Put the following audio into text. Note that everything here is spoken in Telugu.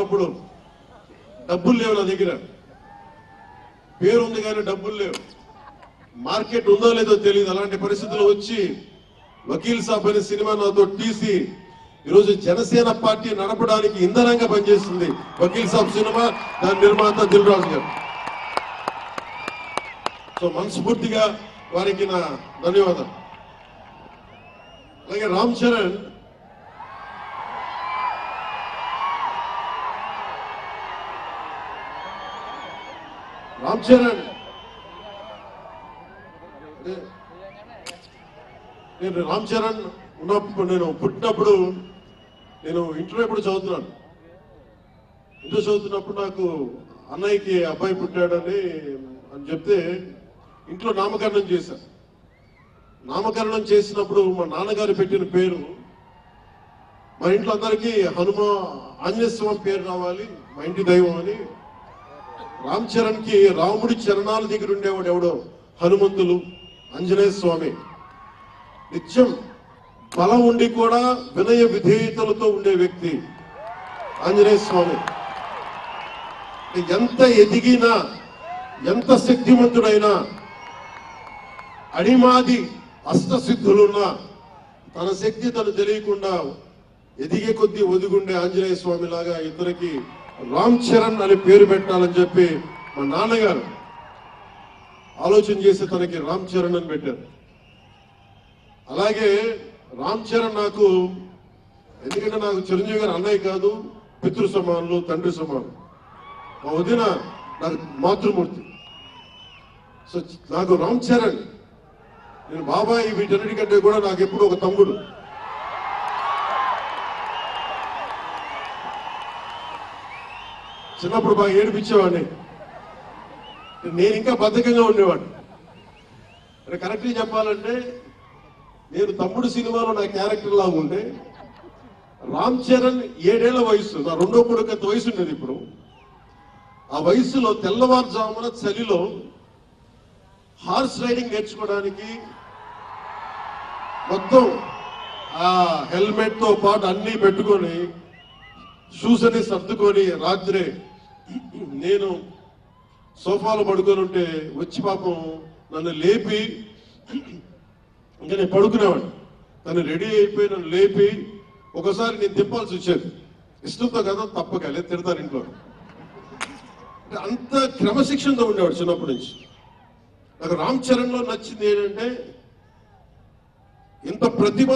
అప్పుడు డబ్బులు లేవు, నా దగ్గర పేరు ఉంది కానీ డబ్బులు లేవు, మార్కెట్ ఉందో లేదో తెలియదు. అలాంటి పరిస్థితుల్లో వచ్చి వకీల్ సాబ్ అనే సినిమా నాతో తీసి ఈరోజు జనసేన పార్టీ నడపడానికి ఇంధనంగా పనిచేస్తుంది వకీల్ సాబ్ సినిమా, దాని నిర్మాత దిల్ రాజు గారు. సో మనస్ఫూర్తిగా వారికి నా ధన్యవాదాలు. అలాగే రామ్ చరణ్ నేను రామ్ చరణ్ ఉన్నప్పుడు, నేను పుట్టినప్పుడు నేను ఇంటర్ ఎప్పుడు చదువుతున్నాను. ఇంటర్ చదువుతున్నప్పుడు నాకు అన్నయ్యకి అబ్బాయి పుట్టాడని చెప్తే ఇంట్లో నామకరణం చేశాను. నామకరణం చేసినప్పుడు మా నాన్నగారు పెట్టిన పేరు, మా ఇంట్లో అందరికీ ఆంజనేయ స్వామి పేరు రావాలి, మా ఇంటి దైవం అని. రామ్ చరణ్ కి రాముడి చరణాల దగ్గర ఉండేవాడు ఎవడో హనుమంతులు, ఆంజనేయ స్వామి. నిత్యం బలం ఉండి కూడా వినయ విధేయతలతో ఉండే వ్యక్తి ఆంజనేయ స్వామి. ఎంత ఎదిగినా, ఎంత శక్తివంతుడైనా, అడిమాది అష్టసిద్ధులున్నా తన శక్తి తను తెలియకుండా ఎదిగే కొద్దీ ఒదిగుండే ఆంజనేయ స్వామి లాగా ఇద్దరికి రామ్ చరణ్ అని పేరు పెట్టాలని చెప్పి మా నాన్నగారు ఆలోచన చేసి తనకి రామ్ చరణ్ అని పెట్టారు. అలాగే రామ్ చరణ్ నాకు, ఎందుకంటే నాకు చిరంజీవి గారు అన్నయ్య కాదు, పితృ సమానులు, తండ్రి సమానులు. మా వదిన నాకు మాతృమూర్తి. సో నాకు రామ్ చరణ్, నేను బాబాయ్ వీటన్నిటికంటే కూడా నాకు ఎప్పుడు ఒక తమ్ముడు. చిన్నప్పుడు బాగా ఏడిపించేవాడిని, నేను ఇంకా బద్ధకంగా ఉండేవాడిని. అంటే కరెక్ట్గా చెప్పాలంటే నేను తమ్ముడు సినిమాలో నా క్యారెక్టర్ లాగా ఉంటే, రామ్ చరణ్ 7 ఏళ్ల వయసు, నా రెండో కొడుకు అంత వయసు ఉండేది. ఇప్పుడు ఆ వయసులో తెల్లవారుజామున చలిలో హార్స్ రైడింగ్ నేర్చుకోవడానికి మొత్తం ఆ హెల్మెట్ తో పాటు అన్ని పెట్టుకొని, షూస్ అని సర్దుకొని రాత్రి నేను సోఫాలో పడుకొని ఉంటే వచ్చి పాపం నన్ను లేపి, ఇంకా నేను పడుకునేవాడిని, తను రెడీ అయిపోయి నన్ను లేపి ఒకసారి నేను దింపాల్సి వచ్చేది. ఇష్టంతో కదా, తప్పక లేదు, తిడతారు ఇంట్లో. అంత క్రమశిక్షణతో ఉండేవాడు చిన్నప్పటి నుంచి. నాకు రామ్ చరణ్ లో నచ్చింది ఏంటంటే ఇంత ప్రతిభ